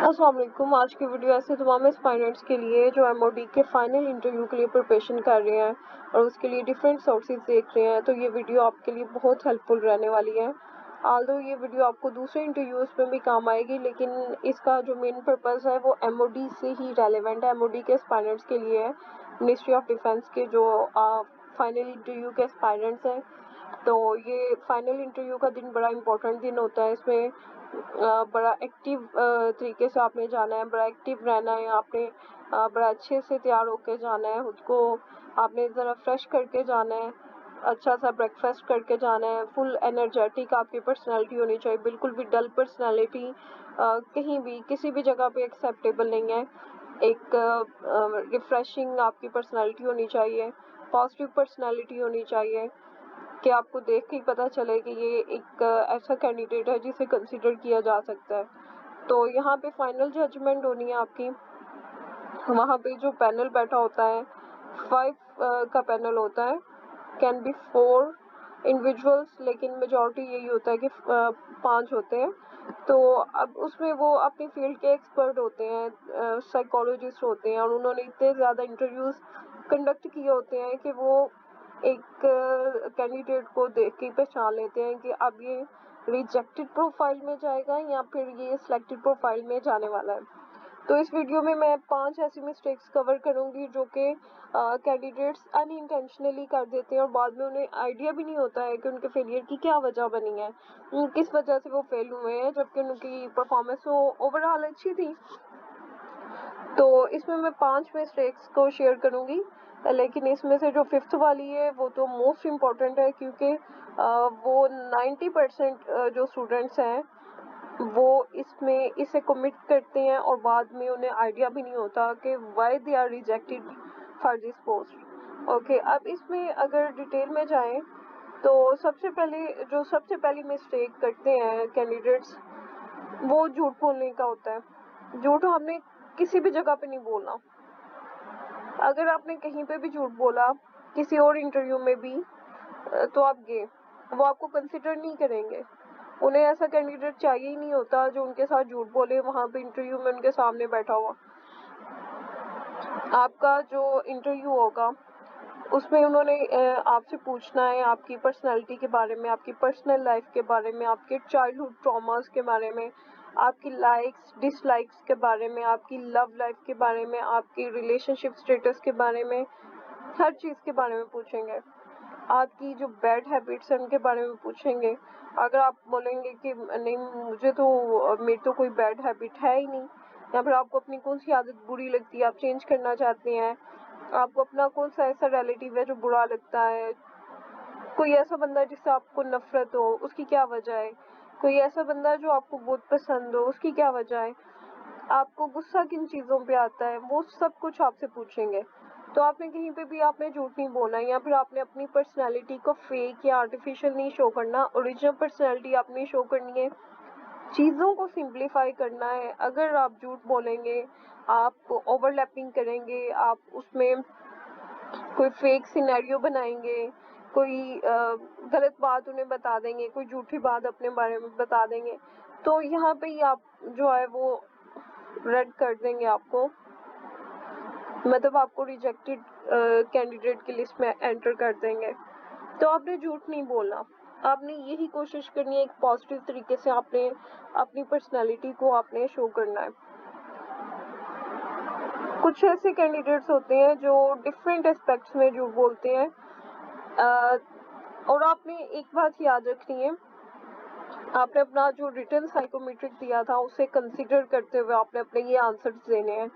अस्सलाम वालेकुम। आज की वीडियो ऐसे तमाम एस्पायरेंट्स के लिए जो एमओडी के फाइनल इंटरव्यू के लिए प्रिपरेशन कर रहे हैं और उसके लिए डिफरेंट सोर्सेज देख रहे हैं, तो ये वीडियो आपके लिए बहुत हेल्पफुल रहने वाली है। आल्दो ये वीडियो आपको दूसरे इंटरव्यूज़ में भी काम आएगी, लेकिन इसका जो मेन पर्पस है वो एमओडी से ही रेलेवेंट है, एमओडी के एस्पायरेंट्स के लिए है। मिनिस्ट्री ऑफ डिफेंस के जो फाइनल इंटरव्यू के एस्पायरेंट्स हैं, तो ये फाइनल इंटरव्यू का दिन बड़ा इंपॉर्टेंट दिन होता है। इसमें बड़ा एक्टिव तरीके से आपने जाना है, बड़ा एक्टिव रहना है, आपने बड़ा अच्छे से तैयार होके जाना है, खुद को आपने ज़रा फ्रेश करके जाना है, अच्छा सा ब्रेकफास्ट करके जाना है, फुल एनर्जेटिक आपकी पर्सनैलिटी होनी चाहिए, बिल्कुल भी डल पर्सनैलिटी कहीं भी किसी भी जगह पे एक्सेप्टेबल नहीं है। एक रिफ्रेशिंग आपकी पर्सनैलिटी होनी चाहिए, पॉजिटिव पर्सनैलिटी होनी चाहिए कि आपको देख के ही पता चले कि ये एक ऐसा कैंडिडेट है जिसे कंसिडर किया जा सकता है। तो यहाँ पे फाइनल जजमेंट होनी है आपकी। वहाँ पे जो पैनल बैठा होता है 5 का पैनल होता है, कैन बी 4 इंडिविजुअल्स, लेकिन मेजॉरिटी यही होता है कि 5 होते हैं। तो अब उसमें वो अपनी फील्ड के एक्सपर्ट होते हैं, साइकोलॉजिस्ट होते हैं, और उन्होंने इतने ज़्यादा इंटरव्यूज़ कंडक्ट किए होते हैं कि वो एक कैंडिडेट को देख के पहचान लेते हैं कि अब ये रिजेक्टेड प्रोफाइल में जाएगा या फिर ये सिलेक्टेड प्रोफाइल में जाने वाला है। तो इस वीडियो में मैं 5 ऐसी मिस्टेक्स कवर करूंगी जो कि कैंडिडेट्स अनइंटेंशनली कर देते हैं और बाद में उन्हें आइडिया भी नहीं होता है कि उनके फेलियर की क्या वजह बनी है, किस वजह से वो फेल हुए हैं, जबकि उनकी परफॉर्मेंस तो ओवरऑल अच्छी थी। तो इसमें मैं 5 मिस्टेक्स को शेयर करूंगी, लेकिन इसमें से जो 5th वाली है वो तो मोस्ट इम्पॉर्टेंट है, क्योंकि वो 90% जो स्टूडेंट्स हैं वो इसमें इसे कमिट करते हैं और बाद में उन्हें आइडिया भी नहीं होता कि why they are rejected for this post. Okay, अब इसमें अगर डिटेल में जाएं तो सबसे पहली मिस्टेक करते हैं कैंडिडेट्स, वो झूठ बोलने का होता है। झूठ हमने किसी भी जगह पे नहीं बोलना। अगर आपने कहीं पे भी झूठ बोला, किसी और इंटरव्यू में भी, तो आप गए, वो आपको कंसिडर नहीं करेंगे। उन्हें ऐसा कैंडिडेट चाहिए ही नहीं होता जो उनके साथ झूठ बोले वहाँ पे इंटरव्यू में उनके सामने बैठा हुआ। आपका जो इंटरव्यू होगा उसमें उन्होंने आपसे पूछना है आपकी पर्सनैलिटी के बारे में, आपकी पर्सनल लाइफ के बारे में, आपके चाइल्डहुड ट्रॉमास के बारे में, आपकी लाइक्स डिसलाइक्स के बारे में, आपकी लव लाइफ के बारे में, आपकी रिलेशनशिप स्टेटस के बारे में, हर चीज़ के बारे में पूछेंगे। आपकी जो बैड हैबिट्स हैं उनके बारे में पूछेंगे। अगर आप बोलेंगे कि नहीं मेरी तो कोई बैड हैबिट है ही नहीं, या फिर आपको अपनी कौन सी आदत बुरी लगती है, आप चेंज करना चाहते हैं, आपको अपना कौन सा ऐसा रिलेटिव है जो बुरा लगता है, कोई ऐसा बंदा जिससे आपको नफरत हो, उसकी क्या वजह है, कोई ऐसा बंदा जो आपको बहुत पसंद हो, उसकी क्या वजह है, आपको गुस्सा किन चीज़ों पे आता है, वो सब कुछ आपसे पूछेंगे। तो आपने कहीं पे भी आपने झूठ नहीं बोलना है, या फिर आपने अपनी पर्सनैलिटी को फेक या आर्टिफिशियल नहीं शो करना, ओरिजिनल पर्सनैलिटी आपने शो करनी है, चीज़ों को सिंप्लीफाई करना है। अगर आप झूठ बोलेंगे, आप ओवरलैपिंग करेंगे, आप उसमें कोई फेक सिनेरियो बनाएंगे, कोई गलत बात उन्हें बता देंगे, कोई झूठी बात अपने बारे में बता देंगे, तो यहाँ पे ही आप जो है वो रेड कर देंगे आपको, मतलब आपको रिजेक्टेड कैंडिडेट की लिस्ट में एंटर कर देंगे। तो आपने झूठ नहीं बोलना, आपने यही कोशिश करनी है, एक पॉजिटिव तरीके से आपने अपनी पर्सनैलिटी को आपने शो करना है। कुछ ऐसे कैंडिडेट्स होते हैं जो डिफरेंट एस्पेक्ट्स में झूठ बोलते हैं, और आपने एक बात याद रखनी है, आपने अपना जो रिटन साइकोमेट्रिक दिया था उसे कंसीडर करते हुए आपने अपने ये आंसर्स देने हैं।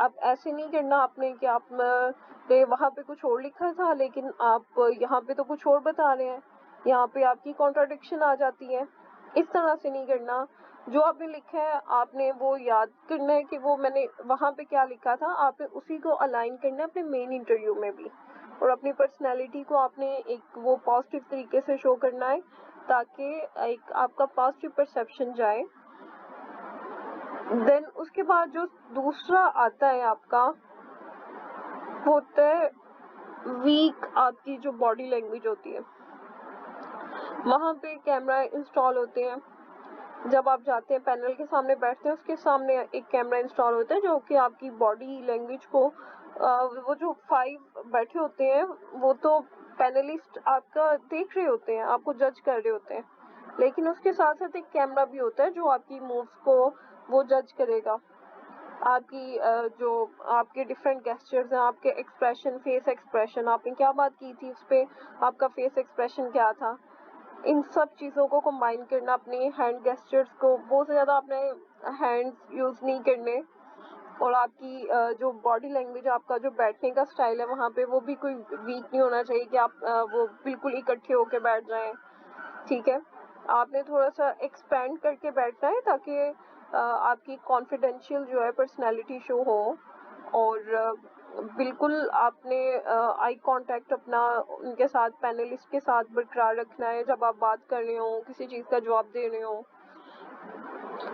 आप ऐसे नहीं करना आपने कि आपने वहाँ पे कुछ और लिखा था लेकिन आप यहाँ पे तो कुछ और बता रहे हैं, यहाँ पे आपकी कॉन्ट्राडिक्शन आ जाती है। इस तरह से नहीं करना। जो आपने लिखा है आपने वो याद करना है कि वो मैंने वहाँ पे क्या लिखा था, आपने उसी को अलाइन करना है अपने मेन इंटरव्यू में भी, और अपनी पर्सनैलिटी को आपने एक वो पॉजिटिव तरीके से शो करना है ताकि एक आपका पॉजिटिव परसेप्शन जाए। देन उसके बाद जो दूसरा आता है आपका होता है वीक, आपकी जो बॉडी लैंग्वेज होती है। वहाँ पे कैमरा इंस्टॉल होते हैं, जब आप जाते हैं पैनल के सामने बैठते हैं, उसके सामने एक कैमरा इंस्टॉल होता है जो कि आपकी बॉडी लैंग्वेज को वो जो 5 बैठे होते हैं वो तो पैनलिस्ट आपका देख रहे होते हैं, आपको जज कर रहे होते हैं, लेकिन उसके साथ साथ एक कैमरा भी होता है जो आपकी मूव्स को वो जज करेगा। आपकी जो आपके डिफरेंट गेस्चर्स हैं, आपके एक्सप्रेशन, फेस एक्सप्रेशन, आपने क्या बात की थी उस पे आपका फेस एक्सप्रेशन क्या था, इन सब चीज़ों को कंबाइन करना, अपने हैंड गेस्चर्स को बहुत ज़्यादा अपने हैंड्स यूज़ नहीं करने, और आपकी जो बॉडी लैंग्वेज, आपका जो बैठने का स्टाइल है वहाँ पे वो भी कोई वीक नहीं होना चाहिए कि आप वो बिल्कुल इकट्ठे होके बैठ जाएं। ठीक है, आपने थोड़ा सा एक्सपेंड करके बैठना है ताकि आपकी कॉन्फिडेंशियल जो है पर्सनैलिटी शो हो, और बिल्कुल आपने आई कांटेक्ट अपना उनके साथ, पैनलिस्ट के साथ बरकरार रखना है जब आप बात कर रहे हो, किसी चीज़ का जवाब दे रहे हो।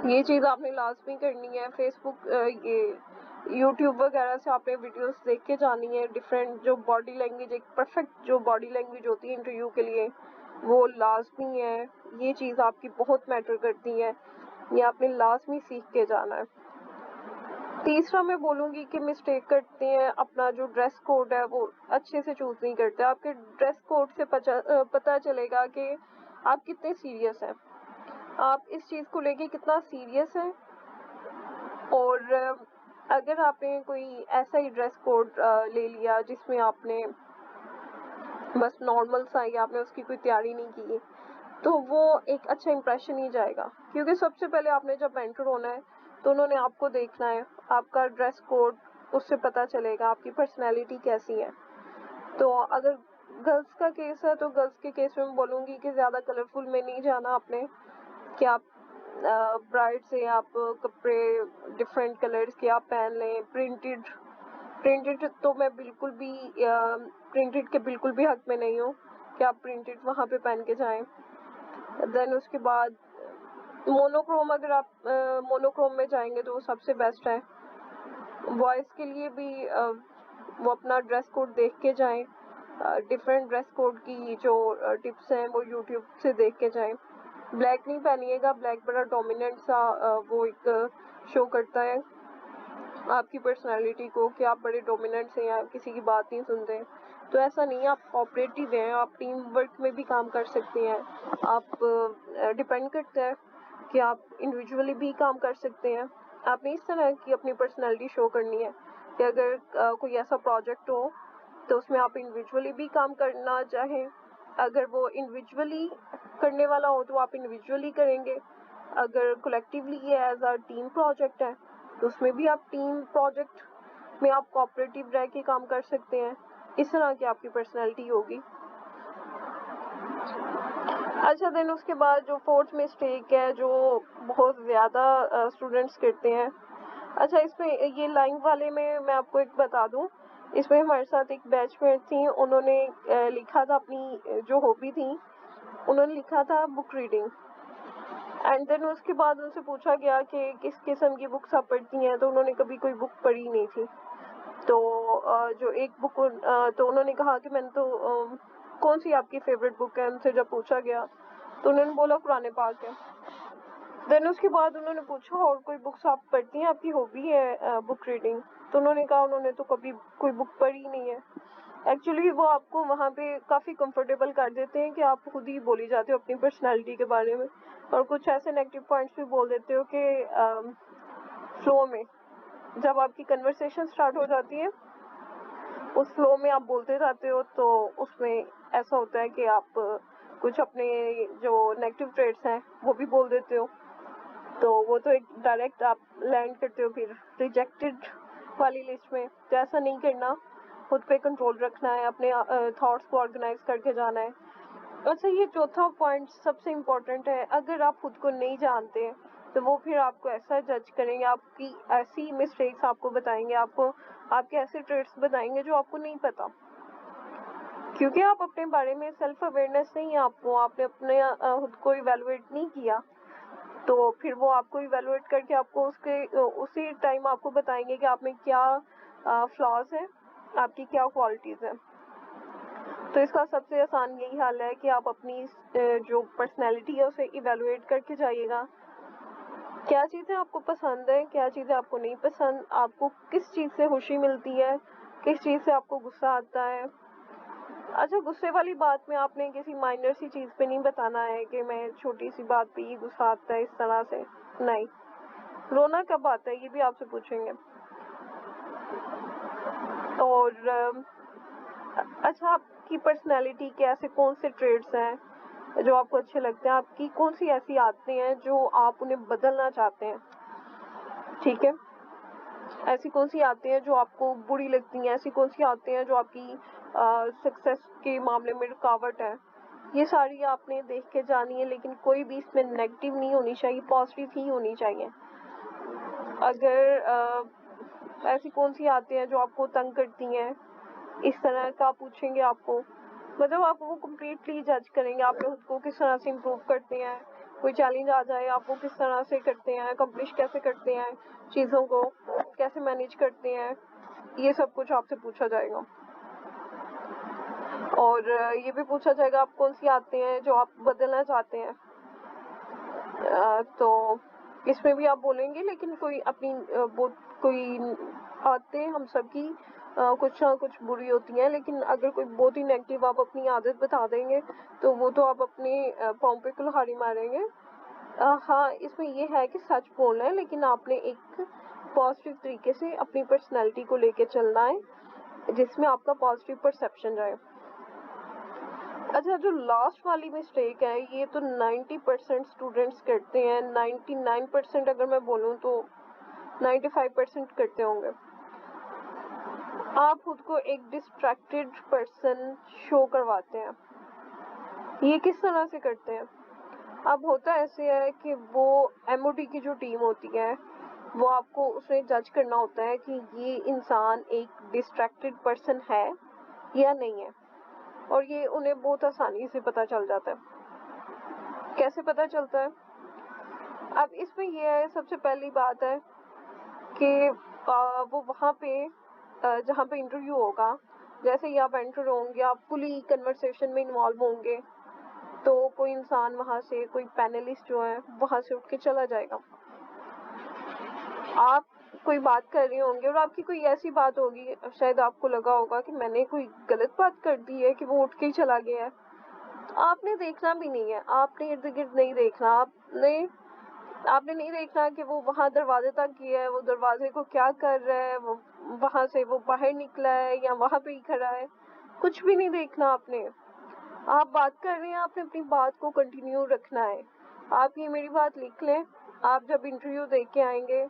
ये चीज़ आपने लाजमी करनी है। फेसबुक ये यूट्यूब वगैरह से आपने वीडियोस देख के जानी है, डिफरेंट जो बॉडी लैंग्वेज, एक परफेक्ट जो बॉडी लैंग्वेज होती है इंटरव्यू के लिए वो लाजमी है। ये चीज़ आपकी बहुत मैटर करती है, ये आपने लाजमी सीख के जाना है। तीसरा मैं बोलूँगी कि मिस्टेक करते हैं, अपना जो ड्रेस कोड है वो अच्छे से चूज़ नहीं करते। आपके ड्रेस कोड से पता चलेगा कि आप कितने सीरियस हैं, आप इस चीज़ को लेके कितना सीरियस हैं, और अगर आपने कोई ऐसा ही ड्रेस कोड ले लिया जिसमें आपने बस नॉर्मल सा ही, आपने उसकी कोई तैयारी नहीं की, तो वो एक अच्छा इंप्रेशन नहीं जाएगा, क्योंकि सबसे पहले आपने जब एंटर होना है तो उन्होंने आपको देखना है, आपका ड्रेस कोड, उससे पता चलेगा आपकी पर्सनैलिटी कैसी है। तो अगर गर्ल्स का केस है तो गर्ल्स के केस में मैं बोलूँगी कि ज़्यादा कलरफुल में नहीं जाना आपने, कि आप ब्राइट से आप कपड़े डिफरेंट कलर्स के आप पहन लें। प्रिंटेड प्रिंटेड तो मैं बिल्कुल भी प्रिंटेड के बिल्कुल भी हक में नहीं हूँ कि आप प्रिंटेड वहाँ पे पहन के जाएं। देन उसके बाद मोनोक्रोम, अगर आप मोनोक्रोम में जाएंगे तो वो सबसे बेस्ट है। बॉयज़ के लिए भी वो अपना ड्रेस कोड देख के जाएं, डिफरेंट ड्रेस कोड की जो टिप्स हैं वो यूट्यूब से देख के जाएं। ब्लैक नहीं पहनिएगा, ब्लैक बड़ा डोमिनेंट सा वो एक शो करता है आपकी पर्सनालिटी को कि आप बड़े डोमिनेंट हैं, आप किसी की बात नहीं सुनते। तो ऐसा नहीं है, आप कोऑपरेटिव हैं, आप टीम वर्क में भी काम कर सकते हैं। आप डिपेंड करता है कि आप इंडिविजुअली भी काम कर सकते हैं। आपने इस तरह की अपनी पर्सनालिटी शो करनी है कि अगर कोई ऐसा प्रोजेक्ट हो तो उसमें आप इंडिविजुअली भी काम करना चाहें। अगर वो इंडिविजुअली करने वाला हो तो आप इंडिविजुअली करेंगे, अगर कलेक्टिवली ये एज अ टीम प्रोजेक्ट है तो उसमें भी आप टीम प्रोजेक्ट में आप कोऑपरेटिव रह के काम कर सकते हैं। इस तरह की आपकी पर्सनैलिटी होगी। अच्छा, देन उसके बाद जो फोर्थ मिस्टेक है जो बहुत ज़्यादा स्टूडेंट्स करते हैं, अच्छा इसमें ये लाइन वाले में मैं आपको एक बता दूं, इसमें हमारे साथ एक बैचमेट थी, उन्होंने लिखा था अपनी जो हॉबी थी, उन्होंने लिखा था बुक रीडिंग। एंड देन उसके बाद उनसे पूछा गया कि किस किस्म की बुक्स आप पढ़ती हैं, तो उन्होंने कभी कोई बुक पढ़ी नहीं थी। तो जो एक बुक तो उन्होंने कहा कि मैंने तो कौन सी आपकी फेवरेट बुक है, उनसे जब पूछा गया तो उन्होंने बोला कुरान पाक है। देन उसके बाद उन्होंने पूछा और कोई बुक्स आप पढ़ती हैं, आपकी हॉबी है बुक रीडिंग, तो उन्होंने कहा उन्होंने तो कभी कोई बुक पढ़ी नहीं है। एक्चुअली वो आपको वहाँ पे काफ़ी कंफर्टेबल कर देते हैं कि आप खुद ही बोली जाते हो अपनी पर्सनालिटी के बारे में, और कुछ ऐसे नेगेटिव पॉइंट्स भी बोल देते हो कि फ्लो में जब आपकी कन्वर्सेशन स्टार्ट हो जाती है, उस फ्लो में आप बोलते जाते हो, तो उसमें ऐसा होता है कि आप कुछ अपने जो नेगेटिव ट्रेड्स हैं वो भी बोल देते हो, तो वो तो एक डायरेक्ट आप लैंड करते हो फिर रिजेक्टेड वाली लिस्ट में। तो ऐसा नहीं करना, खुद पे कंट्रोल रखना है, अपने थॉट्स को ऑर्गेनाइज करके जाना है। अच्छा, ये चौथा पॉइंट सबसे इम्पोर्टेंट है, अगर आप खुद को नहीं जानते तो वो फिर आपको ऐसा जज करेंगे, आपकी ऐसी मिस्टेक्स आपको बताएंगे, आपको आपके ऐसे ट्रेड्स बताएंगे जो आपको नहीं पता, क्योंकि आप अपने बारे में सेल्फ अवेयरनेस नहीं है आपको, आपने अपने खुद को इवेलुएट नहीं किया, तो फिर वो आपको इवेलुएट करके आपको उसके उसी टाइम आपको बताएंगे कि आप में क्या फ्लॉज हैं, आपकी क्या क्वालिटीज़ हैं। तो इसका सबसे आसान यही हल है कि आप अपनी जो पर्सनैलिटी है उसे इवेलुएट करके जाइएगा, क्या चीज़ें आपको पसंद है, क्या चीज़ें आपको नहीं पसंद, आपको किस चीज़ से खुशी मिलती है, किस चीज़ से आपको गुस्सा आता है। अच्छा, गुस्से वाली बात में आपने किसी माइनर सी चीज़ पे नहीं बताना है कि मैं छोटी सी बात पे ही गुस्सा आता है इस तरह से, नहीं। रोना कब आता है ये भी आपसे पूछेंगे। और अच्छा, आपकी पर्सनैलिटी के ऐसे कौन से ट्रेड्स हैं जो आपको अच्छे लगते हैं, आपकी कौन सी ऐसी आदतें हैं जो आप उन्हें बदलना चाहते हैं, ठीक है। ऐसी कौन सी आदतें हैं जो आपको बुरी लगती हैं, ऐसी कौन सी आदतें हैं जो आपकी सक्सेस के मामले में रुकावट है, ये सारी आपने देख के जानी है। लेकिन कोई भी इसमें नेगेटिव नहीं होनी चाहिए, पॉजिटिव ही होनी चाहिए। अगर ऐसी कौन सी आदतें हैं जो आपको तंग करती हैं, इस तरह का पूछेंगे आपको, मतलब आप वो कम्प्लीटली जज करेंगे आप खुद को किस तरह से इम्प्रूव करते हैं। कोई चैलेंज आ जाए आपको किस तरह से करते हैं, अकम्प्लिश कैसे करते हैं, चीज़ों को कैसे मैनेज करते हैं, ये सब कुछ आपसे पूछा जाएगा। और ये भी पूछा जाएगा आप कौन सी आदतें हैं जो आप बदलना चाहते हैं। तो इसमें भी आप बोलेंगे, लेकिन कोई अपनी कोई आदतें हम सबकी कुछ ना कुछ बुरी होती हैं, लेकिन अगर कोई बहुत ही नेगेटिव आप अपनी आदत बता देंगे तो वो तो आप अपने पाँव पे कुल्हाड़ी मारेंगे। हाँ, इसमें ये है कि सच बोलना है, लेकिन आपने एक पॉजिटिव तरीके से अपनी पर्सनैलिटी को लेके चलना है जिसमें आपका पॉजिटिव परसेप्शन जाए। अच्छा, जो लास्ट वाली मिस्टेक है ये तो 90% स्टूडेंट्स करते हैं, 99% अगर मैं बोलूँ तो 95% करते होंगे। आप खुद को एक डिस्ट्रैक्टेड पर्सन शो करवाते हैं। ये किस तरह से करते हैं? अब होता ऐसे है कि वो एमओडी की जो टीम होती है वो आपको उसमें जज करना होता है कि ये इंसान एक डिस्ट्रैक्टेड पर्सन है या नहीं है, और ये उन्हें बहुत आसानी से पता चल जाता है। कैसे पता चलता है? अब इसमें ये है, सबसे पहली बात है कि वो वहाँ पे जहाँ पे इंटरव्यू होगा, जैसे ही आप एंटर होंगे आप फुली कन्वर्सेशन में इन्वॉल्व होंगे, तो कोई इंसान वहाँ से, कोई पैनलिस्ट जो है वहाँ से उठ के चला जाएगा। आप कोई बात कर रहे होंगे और आपकी कोई ऐसी बात होगी, शायद आपको लगा होगा कि मैंने कोई गलत बात कर दी है कि वो उठ के ही चला गया है। आपने देखना भी नहीं है, आपने इर्द गिर्द नहीं देखना, आपने नहीं देखना कि वो वहाँ दरवाजे तक गया है, वो दरवाजे को क्या कर रहा है, वो वहाँ से वो बाहर निकला है या वहाँ पे ही खड़ा है, कुछ भी नहीं देखना आपने। आप बात कर रहे हैं, आपने अपनी बात को कंटिन्यू रखना है। आप ये मेरी बात लिख लें, आप जब इंटरव्यू दे के आएंगे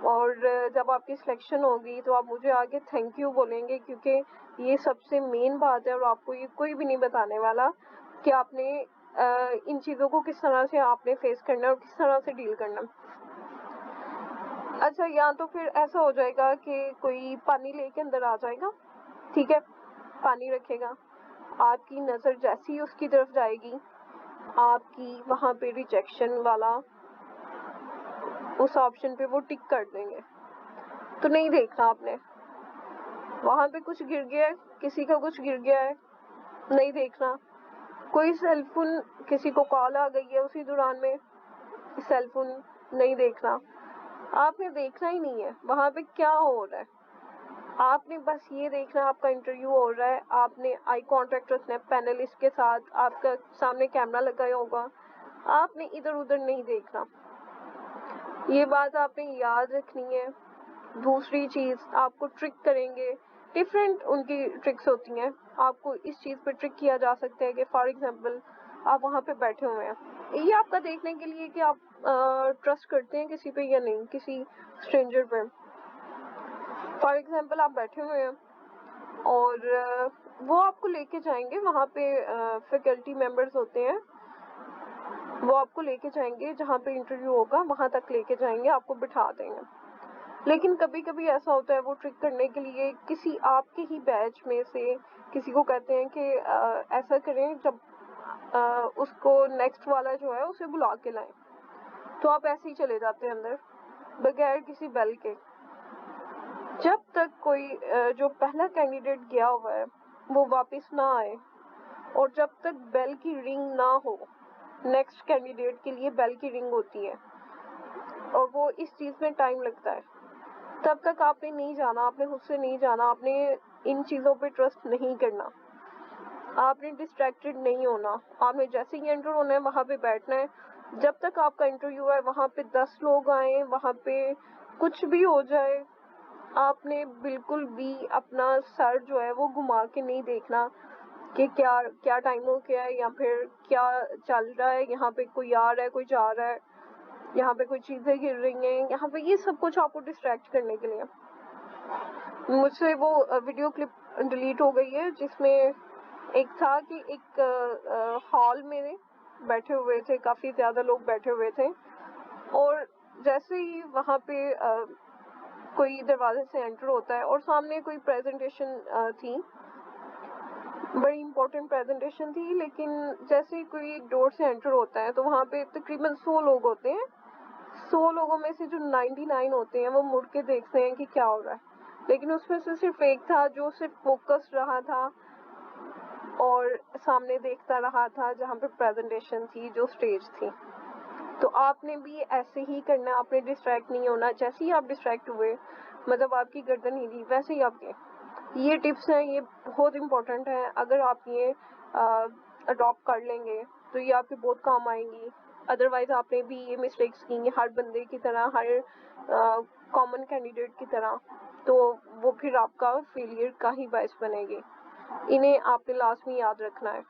और जब आपकी सिलेक्शन होगी तो आप मुझे आगे थैंक यू बोलेंगे, क्योंकि ये सबसे मेन बात है और आपको ये कोई भी नहीं बताने वाला कि आपने इन चीज़ों को किस तरह से आपने फेस करना है और किस तरह से डील करना। अच्छा, या तो फिर ऐसा हो जाएगा कि कोई पानी लेके अंदर आ जाएगा, ठीक है, पानी रखेगा, आपकी नज़र जैसी उसकी तरफ जाएगी, आपकी वहाँ पे रिजेक्शन वाला उस ऑप्शन पे वो टिक कर देंगे। तो नहीं देखना आपने, वहाँ पे कुछ गिर गया है, किसी का कुछ गिर गया है, नहीं देखना। कोई सेलफोन, किसी को कॉल आ गई है उसी दौरान में, सेलफोन नहीं देखना। आपने देखना ही नहीं है वहाँ पे क्या हो रहा है, आपने बस ये देखना आपका इंटरव्यू हो रहा है, आपने आई कांटेक्ट रखना है पैनलिस्ट के साथ, आपका सामने कैमरा लगाया होगा, आपने इधर उधर नहीं देखना। ये बात आपने याद रखनी है। दूसरी चीज़, आपको ट्रिक करेंगे, डिफरेंट उनकी ट्रिक्स होती हैं, आपको इस चीज़ पे ट्रिक किया जा सकता है कि फॉर एग्जांपल आप वहाँ पे बैठे हुए हैं, ये आपका देखने के लिए कि आप ट्रस्ट करते हैं किसी पे या नहीं, किसी स्ट्रेंजर पे। फॉर एग्जांपल आप बैठे हुए हैं और वो आपको लेके जाएंगे वहाँ पे, फैकल्टी मेंबर्स होते हैं, वो आपको लेके जाएंगे जहाँ पे इंटरव्यू होगा, वहाँ तक लेके जाएंगे, आपको बिठा देंगे। लेकिन कभी कभी ऐसा होता है वो ट्रिक करने के लिए किसी आपके ही बैच में से किसी को कहते हैं कि ऐसा करें, जब उसको नेक्स्ट वाला जो है उसे बुला के लाएं, तो आप ऐसे ही चले जाते हैं अंदर बगैर किसी बेल के। जब तक कोई जो पहला कैंडिडेट गया हुआ है वो वापस ना आए और जब तक बेल की रिंग ना हो, नेक्स्ट कैंडिडेट के लिए बेल की रिंग होती है, और वो इस चीज़ में टाइम लगता है। तब तक आपने नहीं जाना, आपने खुद से नहीं जाना, आपने इन चीज़ों पे ट्रस्ट नहीं करना, आपने डिस्ट्रैक्टेड नहीं होना। आपने जैसे ही एंटर होना है वहाँ पे बैठना है। जब तक आपका इंटरव्यू है वहाँ पे 10 लोग आए, वहाँ पे कुछ भी हो जाए, आपने बिल्कुल भी अपना सर जो है वो घुमा के नहीं देखना कि क्या क्या टाइम हो गया है या फिर क्या चल रहा है, यहाँ पे कोई आ रहा है, कोई जा रहा है, यहाँ पे कोई चीज़ें गिर रही हैं, यहाँ पे ये सब कुछ आपको डिस्ट्रैक्ट करने के लिए। मुझसे वो वीडियो क्लिप डिलीट हो गई है जिसमें एक था कि एक हॉल में बैठे हुए थे, काफ़ी ज़्यादा लोग बैठे हुए थे और जैसे ही वहाँ पे कोई दरवाजे से एंटर होता है और सामने कोई प्रेजेंटेशन थी, बड़ी इम्पोर्टेंट प्रेजेंटेशन थी, लेकिन जैसे ही कोई डोर से एंटर होता है तो वहाँ पे तकरीबन 100 लोग होते हैं। 100 लोगों में से जो 99 होते हैं वो मुड़ के देखते हैं कि क्या हो रहा है, लेकिन उसमें से सिर्फ एक था जो सिर्फ फोकस रहा था और सामने देखता रहा था जहाँ पे प्रेजेंटेशन थी, जो स्टेज थी। तो आपने भी ऐसे ही करना है, आपने डिस्ट्रैक्ट नहीं होना। जैसे ही आप डिस्ट्रैक्ट हुए, मतलब आपकी गर्दन हिली, वैसे ही आपके ये टिप्स हैं, ये बहुत इम्पोर्टेंट हैं। अगर आप ये अडॉप्ट कर लेंगे तो ये आपके बहुत काम आएंगी। अदरवाइज आपने भी ये मिस्टेक्स की हर बंदे की तरह, हर कॉमन कैंडिडेट की तरह, तो वो फिर आपका फेलियर का ही बायस बनेगी। इन्हें आपने लास्ट में याद रखना है।